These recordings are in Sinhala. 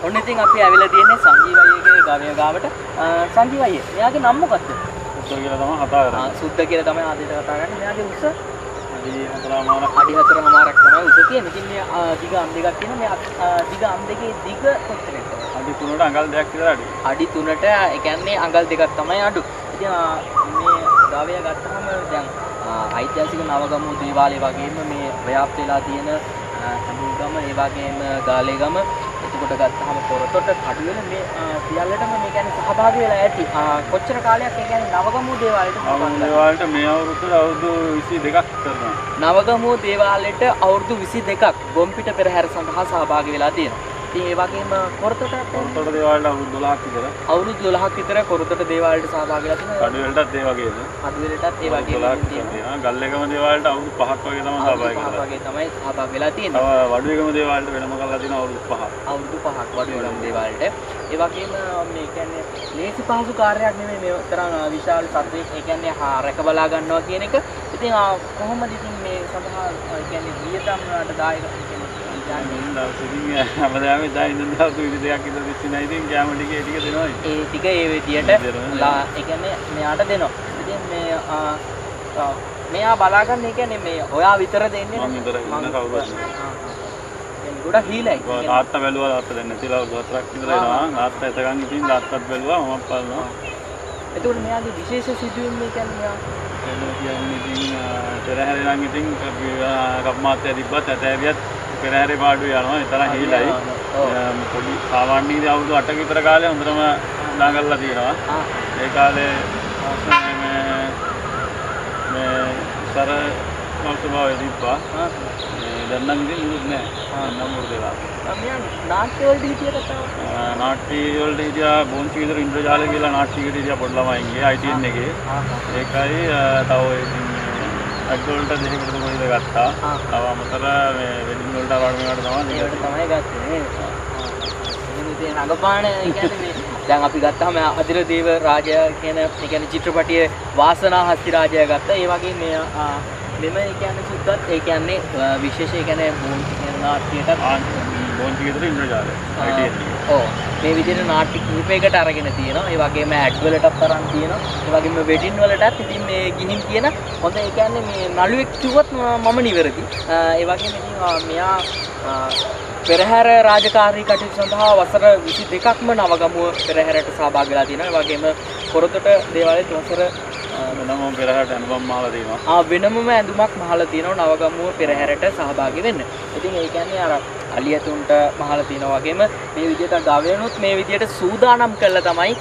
ඔන්න ඉතින් අපි ඇවිල්ලා තියෙන්නේ සංජීව අයියගේ ගවය ගාවට. සංජීව අයියේ මෙයාගේ නම මොකක්ද? සුද්ද කියලා තමයි කතා කරන්නේ. සුද්ද කියලා තමයි ආදිට කතා කරන්නේ. මෙයාගේ උස අඩි 4මාරක්. අඩි 4මාරක් තමයි උස තියෙන්නේ. ඉතින් මේ දිග අම් දෙකක් තියෙනවා. මේ දිග අම් දෙකේ දිග කොච්චරද? අඩි 3ට අඟල් 2ක් විතර අඩු. අඩි 3ට ඒ කියන්නේ අඟල් 2ක් තමයි අඩු. ඉතින් මේ ගවය ගත්තාම දැන් ඓතිහාසික නවගමු දේවාලය වගේම මේ ව්‍යාප්ත වෙලා තියෙන අනුගම ඒ වගේම ගාලේගම එතකොට ගත්තාම පොරතොට කඩුවෙල මේ සියල්ලටම මේ කියන්නේ සහභාගී වෙලා ඇති. කොච්චර කාලයක් ඒ කියන්නේ නවගමු දේවාලයට දේවාලයට මේ අවුරුද්දට අවුරුදු 22ක් කරනවා. නවගමු දේවාලයට අවුරුදු 22ක් ගොම්පිට පෙරහැර සඳහා සහභාගී වෙලා තියෙනවා. ඉතින් ඒ වගේම කොරතොට දේවාලයට අවුරුදු 12ක් විතර. අවුරුදු 12ක් විතර කොරතොට දේවාලයට සහභාගී වෙලා තියෙනවා. කඩුවෙලටත් ඒ වගේද? කඩුවෙලටත් ඒ වගේම තියෙනවා. ගල්ලේගම දේවාලයට අවුරුදු 5ක් වගේ තමයි සහභාගී වෙලා. 5ක් වගේ තමයි සහභාගී වෙලා තියෙන්නේ. වඩුවේගම දේවාලයට වෙනම කරලා තියෙනවා අවුරුදු 5ක්. අවුරුදු 5ක් වඩුවේගම දේවාලයට. ඒ වගේම මේ කියන්නේ ලේසි පහසු කාර්යයක් නෙමෙයි මේ තරම් විශාල සත්වයක් ඒ කියන්නේ රැක බලා ගන්නවා කියන එක. ඉතින් කොහොමද ඉතින් මේ සඳහා ඒ කියන්නේ වියතම්ලාට දායක හැමදාම ඉඳන් දවස් විදි දෙකක් ඉඳන් ඉස්සිනා ඉතින් කැම ටික ඒ ටික දෙනවා. ඒ ටික ඒ විදියට ඒ කියන්නේ මෙයාට දෙනවා. ඉතින් මෙයා බලා ගන්න ඒ කියන්නේ මේ ඔයා විතර දෙන්නේ මම විතර ඉන්න කවුරුත් ගොඩක් හීලයි. තාත්තා බැලුවා තාත්තා දැන් නැතිලා වතුරක් විතර එනවා. තාත්තා එතකන් ඉතින් තාත්තත් බැලුවා මමත් බලනවා. එතකොට මෙයාගේ විශේෂ සිදුවීම් මේ කියන්නේ ඉතින් පෙරහැරේ නම් ඉතින් කප්මාත්‍ය තිබ්බත් ඇතෑරියත් පෙරහැරේ පාඩු යනවා. ඒ තරම් හීලයි. පොඩි සාමාන්‍යයෙන් අවුරුදු 8ක විතර කාලේ හොඳටම දාගල්ලා තියෙනවා. ඒ කාලේ මේ සර මල්සභාවය තිබ්බා. දැන් නම් ඉතින් මුරුත් නැහැ. නම් මුරුත් වෙලා. නාට්‍ය වලට හිටියට නාට්‍ය වලට හිටියා බොන්චි විතර ඉන්ද්‍රජාල කියලා නාට්‍යයකට හිටියා පොඩි ළමයින්ගේ ITN එකේ. ඒකයි තව ඉතින් අඩවලට දෙකකට කොහෙද ගත්තා. තව අමතර මේ වෙඩින් වලට අරගෙන තමයි ගත්තේ. ඉතින් නගපාන කියන්නේ දැන් අපි ගත්තාම අදිරදේව රාජය කියන ඒ කියන්නේ චිත්‍රපටයේ වාසනා හස්ති රාජය ගත්තා. ඒ වගේ මේ මෙම ඒ කියන්නේ සුද්දත් ඒ කියන්නේ විශේෂ ඒ කියන්නේ නාට්‍යයට බොන්චි විතර ඉන්ද්‍රජාල ITN. ඔව් මේ විදිහට නාට්‍ය කිහිපයකට අරගෙන තියෙනවා. ඒ වගේම ඇඩ් වලටත් තරම් තියෙනවා. ඒ වගේම වෙඩින් වලටත් ඉතින් මේ ගිහින් කියන හොඳ ඒ කියන්නේ මේ නළුවෙක් කිව්වොත් මම නිවැරදි. ඒ වගේම ඉතින් මෙයා පෙරහැර රාජකාරී කටයුතු සඳහා වසර 22ක්ම නවගමුව පෙරහැරට සහභාගී වෙලා තියෙනවා. ඒ වගේම කොරතොට දේවාලයේ වසර වෙනම පෙරහැරට ඇඳුමක් මහලා තියෙනවා. වෙනමම ඇඳුමක් මහලා තියෙනවා නවගමුව පෙරහැරට සහභාගී වෙන්න. ඉතින් ඒ කියන්නේ අර අලියතුන්ට මහලා තියෙනවා වගේම මේ විදිහට ගවයනොත් මේ විදිහට සූදානම් කළා තමයි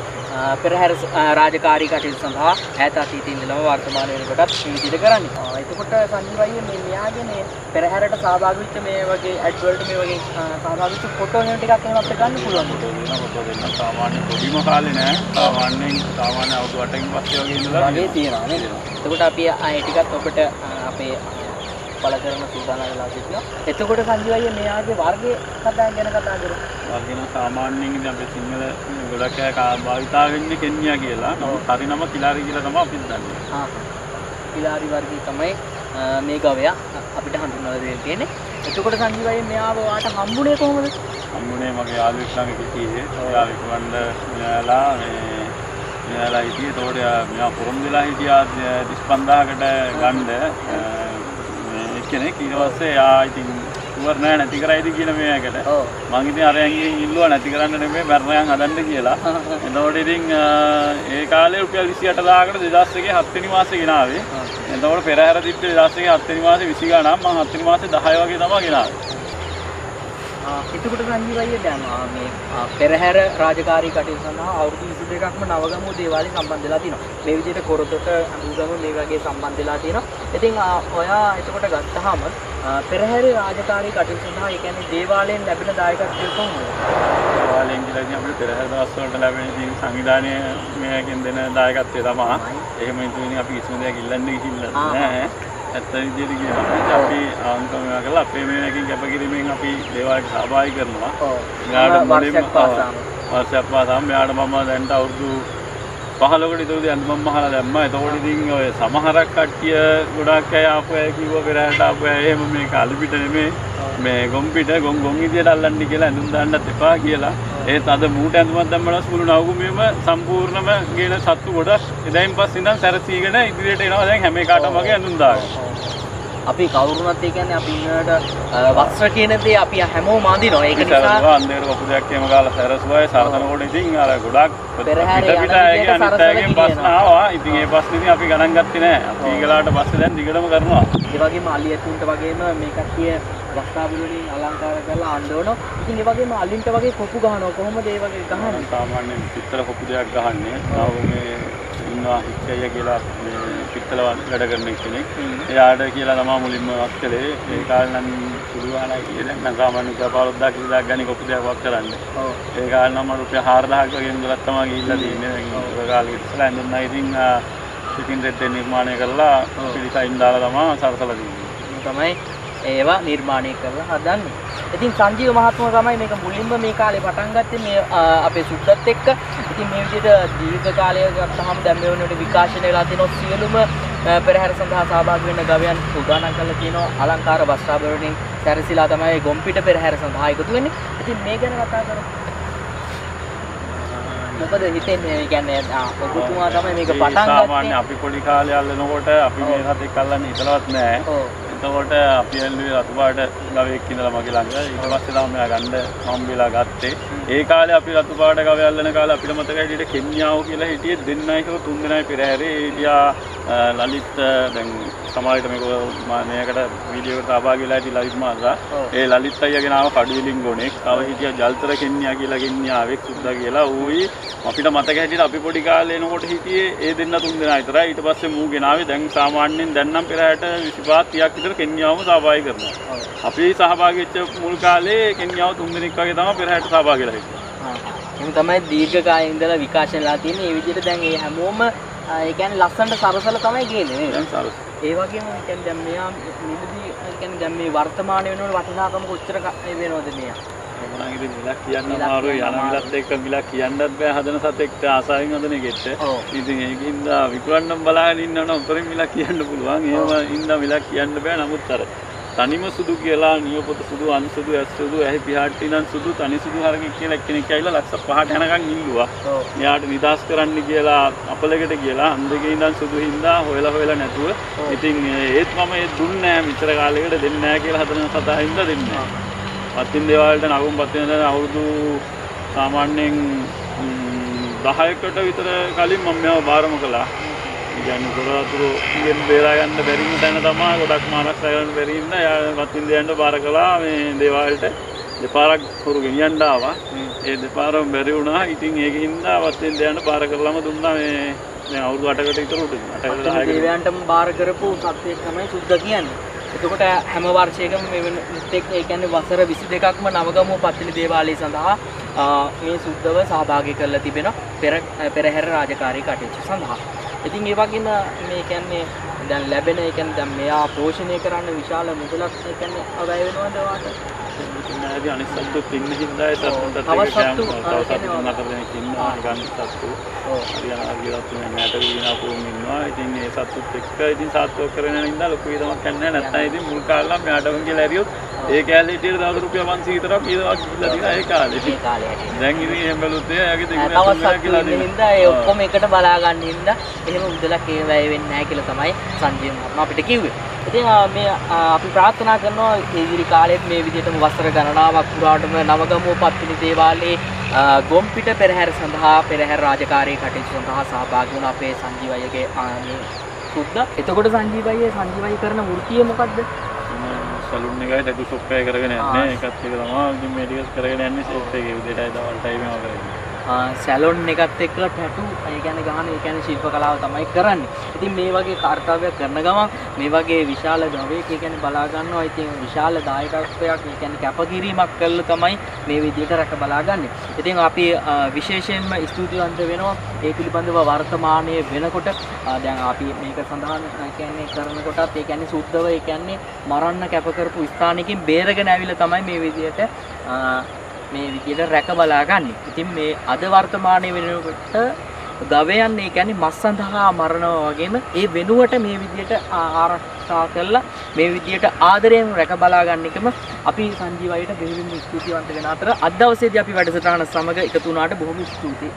පෙරහැර රාජකාරී කටයුතු සඳහා ඈත අතීතයේ ඉඳලම වර්තමාන වෙනකොටත් මේ විදිහට කරන්නේ. එතකොට සංජීව අයියේ මේ මෙයාගේ මේ පෙරහැරට සහභාගී වෙච්ච මේ වගේ ඇඩ් වලට මේ වගේ සහභාගී වෙච්ච ෆොටෝ එහෙම ටිකක් එහෙම අපිට ගන්න පුළුවන්. ෆොටෝ දෙන්න සාමාන්‍ය පොඩිම කාලේ නෑ. සාමාන්‍ය අවුරුදු 8කින් පස්සේ වගේ ඉඳලා වගේ තියෙනවා නේද? එතකොට අපි ඒ ටිකත් ඔබට අපේ පළ කරන සූදානම් වෙලා සිටිනවා. එතකොට සංජීව අයියේ මෙයාගේ වර්ගයේ කතා ගැන කතා කරමු. වර්ගන සාමාන්‍යයෙන් ඉතින් අපේ සිංහල ගොඩක් අය භාවිතා වෙන්නේ කෙන්නියා කියලා. නමුත් හරි නම කිලාරි කියලා තමයි අපි දන්නේ. කිලාරි වර්ගයේ තමයි මේ ගවයා අපිට හඳුන්වලා දෙන්නේ. එතකොට සංජීව අයියේ මෙයාව වාට හම්බුනේ කොහොමද? හම්බුනේ මගේ යාළුවෙක් ළඟ හිටියේ. යාළුවෙක් වන්ද මෙයාලා මෙයාලා හිටියේ. ඒතකොට මෙයා පුරුදු වෙලා හිටියා 35000කට ගන්න කෙනෙක්. ඊට පස්සේ යා ඉතින් ඉවර නෑ නැති කරයිද කියන මේකට. මං ඉතින් අරයන් ගිහින් ඉල්ලුවා නැති කරන්න නෙමෙයි මරණයන් හදන්න කියලා. එතකොට ඉතින් ඒ කාලේ රුපියල් 28000කට 2001 7 වෙනි මාසේ ගෙනාවේ. එතකොට පෙරහැර තිබ්බේ 2001 7 වෙනි මාසේ 20 ගණන් මං 7 වෙනි මාසේ 10 වගේ තමයි ගෙනාවේ. එතකොට සංජීව අයියේ දැන් මේ පෙරහැර රාජකාරී කටයුතු සඳහා අවුරුදු 22ක්ම නවගමුව දේවාලය සම්බන්ධ වෙලා තිනවා. මේ විදිහට කොරතොට අඳුගම මේ වගේ සම්බන්ධ වෙලා තියෙනවා. ඉතින් ඔයා එතකොට ගත්තාම පෙරහැර රාජකාරී කටයුතු සඳහා ඒ කියන්නේ දේවාලයෙන් ලැබෙන දායකත්වය කොහොමද? දේවාලයෙන් කියලා ඉතින් අපිට පෙරහැර දවස් වලට ලැබෙන ඉතින් සංවිධානයේ මේකෙන් දෙන දායකත්වය තමයි. එහෙම ඉතින් අපි කිසිම දෙයක් ඉල්ලන්නේ කිසිල්ල නැහැ. ඇත්ත විදිහට කියනවා අපි ආන්කම කරලා අපේ මේකකින් කැපකිරීමෙන් අපි දේවාලයට සහභාගී කරනවා. ඔව්. වර්ෂයක් පාසාම මෙයාට මම දැන් අවුරුදු 15කට ඉතුරුදී ඇඳුම් මහලා දැම්මා. එතකොට ඉතින් ඔය සමහරක් කට්ටිය ගොඩක් අය ආපු අය කිව්වා පෙරහැරට ආපු අය එහෙම මේක අලිපිට නෙමෙයි මේ ගොම්පිට ගොම් විදියට අල්ලන්න කියලා ඇඳුම් දාන්නත් එපා කියලා. ඒත් අද මූට ඇඳුමක් දැම්මම මුළු නවගුමේම සම්පූර්ණම ගේන සත්තු ගොඩක් එදායින් පස්සේ ඉඳන් සැරසීගෙන ඉදිරියට එනවා දැන් හැම එකටම වගේ ඇඳුම් දාගෙන. අපි කවුරුනත් ඒ කියන්නේ අපි ඉන්නට වස්ත්‍ර කියන දේ අපි හැමෝම අඳිනවා. ඒක නිසා අන්දේර වපුදයක් එහෙම ගාලා සැරසුවායි සරසනකොට ඉතින් අර ගොඩක් පෙරහැරේ පිට පිට අයගේ අනිත් අයගේ ප්‍රශ්න ආවා. ඉතින් ඒ ප්‍රශ්නේ ඉතින් අපි ගණන් ගත්තේ නැහැ. අපි ඊගලාට පස්සේ දැන් දිගටම කරනවා. ඒ වගේම අලියතුන්ට වගේම මේ කට්ටිය වස්ත්‍රාභරණ වලින් අලංකාර කරලා අඳවනවා. ඉතින් ඒ වගේම අලින්ට වගේ කොපු ගහනවා. කොහොමද ඒ වගේ ගහන්නේ? සාමාන්‍යයෙන් පිටතල කොපු දෙයක් ගහන්නේ. මේ ඉන්නවා හිච්චය කියලා මේ පිටතල වැඩ කරන කෙනෙක්. එයාට කියලා තමයි මුලින්ම වක් කළේ. ඒ කාලේ නම් සුළු වහලා කියලා නම් සාමාන්‍ය කපාලොද්දා කියලා ගන්නේ කොපු දෙයක් වක් කරන්නේ. ඔව්. ඒ කාලේ නම් රුපියල් 4000ක වගේ මුලක් තමයි ගිහිල්ලා තියෙන්නේ. ඒ කාලේ ඉස්සලා ඉඳන් ඉතින් සිටින් රෙඩ් නිර්මාණය කරලා පිළිසයින් දාලා තමයි සරසලා තියෙන්නේ. තමයි ඒවා නිර්මාණය කරලා හදන්නේ. ඉතින් සංජීව මහත්මයා තමයි මේක මුලින්ම මේ කාලේ පටන් ගත්තේ මේ අපේ සුද්දත් එක්ක. ඉතින් මේ විදිහට දීර්ඝ කාලයක් ගත්තාම දැන් මේ වෙනකොට විකාශනය වෙලා තියෙන සියලුම පෙරහැර සඳහා සහභාගී වෙන්න ගවයන් උදානම් කරලා තියෙනවා. අලංකාර වස්ත්‍රාභරණින් සැරසිලා තමයි ගොම්පිට පෙරහැර සඳහා එකතු වෙන්නේ. ඉතින් මේ ගැන කතා කරමු. මොකද හිතෙන්නේ කියන්නේ ඔබතුමා තමයි මේක පටන් ගත්තේ. සාමාන්‍ය අපි පොඩි කාලේ අල්ලනකොට අපි මේ රටේ අල්ලන්නේ හිතලවත් නෑ. එතකොට අපි ඇල්ලුවේ රතුපාට ගවයෙක් ඉඳලා මගේ ළඟ. ඊට පස්සේ තමයි මෙයා ගන්න හම්බෙලා ගත්තේ. ඒ කාලේ අපි රතුපාට ගවය අල්ලන කාලේ අපිට මතකයි හිටියේ කෙන්යාව කියලා හිටියේ දෙන්නයි හෝ තුන් දෙනයි පෙරහැරේ හිටියා. ලලිත් දැන් සමාජයට මේකට වීඩියෝ එකට සහභාගී වෙලා හිටිය ලලිත් මාසා. ඒ ලලිත් අයියාගේ නම කඩුවෙලින් ගොනෙක්. තව හිටියා ජල්තර කෙන්යා කියලා කෙන්යාවෙක් සුද්දා කියලා. ඌයි අපිට මතක හැටියට අපි පොඩි කාලේ එනකොට හිටියේ ඒ දෙන්න තුන් දෙනා විතරයි. ඊට පස්සේ මූ ගෙනාවේ දැන් සාමාන්‍යයෙන් දැන් නම් පෙරහැරට 25 30ක් විතර කෙන්යාවම සහභාගී කරනවා. අපි සහභාගී වෙච්ච මුල් කාලේ කෙන්යාව තුන් දෙනෙක් වගේ තමයි පෙරහැරට සහභාගී වෙලා හිටියේ. එහෙනම් තමයි දීර්ඝ කාලේ ඉඳලා විකාශනලා තියෙන්නේ. මේ විදිහට දැන් මේ හැමෝම ඒ කියන්නේ ලස්සනට සරසල තමයි ගේන්නේ නේද? දැන් සරස. ඒ වගේම කියන්නේ දැන් මෙයා නිලදී කියන්නේ දැන් මේ වර්තමානයේ වෙනකොට වටිනාකම කොච්චර වෙනවද මෙයා? මම ඉතින් මිලක් කියන්න අමාරුයි. යන මිලත් එක්ක මිලක් කියන්නත් බෑ හදන සතෙක්ට ආසාවෙන් හදන එකෙත්. ඉතින් ඒකින්ද විකුණන්න බලාගෙන ඉන්නවනම් උතරින් මිලක් කියන්න පුළුවන්. එහෙම ඉඳලා මිලක් කියන්න බෑ. නමුත් අර තනිම සුදු කියලා නියපොත සුදු අන්සුදු ඇස් සුදු ඇහි පිහාට්ටි නම් සුදු තනි සුදු හරකෙක් කියලා එක්කෙනෙක් ඇවිල්ලා ලක්ෂ 5ට යනකම් ඉල්ලුවා. එයාට නිදාස් කරන්න කියලා අපලකට කියලා හන්දගේ ඉඳන් සුදු හින්දා හොයලා නැතුව. ඉතින් ඒත් මම ඒ දුන්නේ නැහැ මෙච්චර කාලයකට දෙන්නේ නැහැ කියලා හදන සතා හින්දා දෙන්නේ නැහැ. පත්තින් දේවාලට නගුම් පත්තින් දැන් අවුරුදු සාමාන්‍යයෙන් 10කට විතර කලින් මම මේව බාරම කළා. කියන්නේ ගොඩාතුරු ඉගෙන බේරා ගන්න බැරි තැන තමයි ගොඩක් මානක් සයන් බැරි ඉන්න යා පත්තින් දෙයන්ට බාර කළා මේ දේවාලට දෙපාරක් හුරු ගෙනියන්න ආවා. ඒ දෙපාරම බැරි වුණා. ඉතින් ඒකින්ද පත්තින් දෙයන්ට බාර කරලාම දුන්නා මේ දැන් අවුරුදු 8කට විතර උඩ 8කට 10කට දේවයන්ටම බාර කරපු සත්‍යයක් තමයි සුද්ධ කියන්නේ. එතකොට හැම වර්ෂයකම මේ කියන්නේ වසර 22ක්ම නවගමුව පත්තිලි දේවාලය සඳහා මේ සුද්ධව සහභාගී කරලා තිබෙනවා පෙරහැර රාජකාරී කටයුතු සඳහා. ඉතින් ඒ වගේම මේ කියන්නේ දැන් ලැබෙන ඒ කියන්නේ දැන් මෙයා පෝෂණය කරන්න විශාල මුදලක් ඒ කියන්නේ අවය වෙනවද වාට? නෑදී අනිත් සත්තුත් ඉන්න හින්දා ඒ සත්තුන්ට තව සත්තු නතර දෙනෙක් ඉන්නවා ගන්න සත්තු. ඔව්. හරියනවා කියලා තුනේ මෑට විනා පොම් ඉන්නවා. ඉතින් ඒ සත්තුත් එක්ක ඉතින් සාත්තුවක් කරගෙන ඉඳලා ලොකු විදමක් නැහැ. නැත්නම් ඉතින් මුල් කාලේ නම් මෙයාටම කියලා ඇරියොත් ඒ කැලේ හිටියට දවස් රුපියල් 500 විතරක් ඊදවක් ගිහිල්ලා තියෙනවා ඒ කාලේ. ඒ කාලේ හැටි. දැන් ඉතින් එහෙම බැලුවොත් එයාගේ දෙගුණයක් කියලා දෙනවා. හින්දා ඒ ඔක්කොම එකට බලා ගන්න හින්දා එහෙම මුදලක් ඒ වැය වෙන්නේ නැහැ කියලා තමයි සංජීව මහත්මයා අපිට කිව්වේ. ඉතින් මේ අපි ප්‍රාර්ථනා කරනවා ඉදිරි කාලෙත් මේ විදිහටම වසර ගණනාවක් පුරාටම නවගමුව පත්තිලි දේවාලයේ ගොම්පිට පෙරහැර සඳහා පෙරහැර රාජකාරී කටයුතු සඳහා සහභාගී වුණ අපේ සංජීව අයියගේ සුද්දා. එතකොට සංජීව අයියා කරන වෘත්තිය මොකද්ද? සලූන් එකයි ටැටු ෂොප් එකයි කරගෙන යන්නේ. ඒකත් එක තමයි ඉතින් මේ ටිකස් කරගෙන යන්නේ ෂොප් එකේ උදේටයි දවල්ටයි මේවා කරන්නේ. සැලොන් එකත් එක්කලා ටැටු ඒ කියන්නේ ගහන ඒ කියන්නේ ශිල්ප කලාව තමයි කරන්නේ. ඉතින් මේ වගේ කාර්යයක් කරන ගමන් මේ වගේ විශාල ගවයෙක් ඒ කියන්නේ බලා ගන්නවා. ඉතින් විශාල දායකත්වයක් ඒ කියන්නේ කැපකිරීමක් කළා තමයි මේ විදිහට රැක බලාගන්නේ. ඉතින් අපි විශේෂයෙන්ම ස්තුතිවන්ත වෙනවා ඒ පිළිබඳව වර්තමානයේ වෙනකොට දැන් අපි මේක සඳහන් කියන්නේ කරනකොටත් ඒ කියන්නේ සුද්ධව ඒ කියන්නේ මරන්න කැප කරපු ස්ථානයකින් බේරගෙන ඇවිල්ලා තමයි මේ විදිහට මේ විදිහට රැක බලා ගන්න. ඉතින් මේ අද වර්තමානයේ වෙනකොට ගවයන් ඒ කියන්නේ මස් සඳහා මරනවා වගේම ඒ වෙනුවට මේ විදියට ආරක්ෂා කරලා මේ විදියට ආදරයෙන් රැක බලා ගන්න එකම අපි සංජීවයිට බෙහෙවින්ම ස්තුතිවන්ත වෙන අතර අද දවසේදී අපි වැඩසටහන සමග එකතු වුණාට බොහොම ස්තුතියි.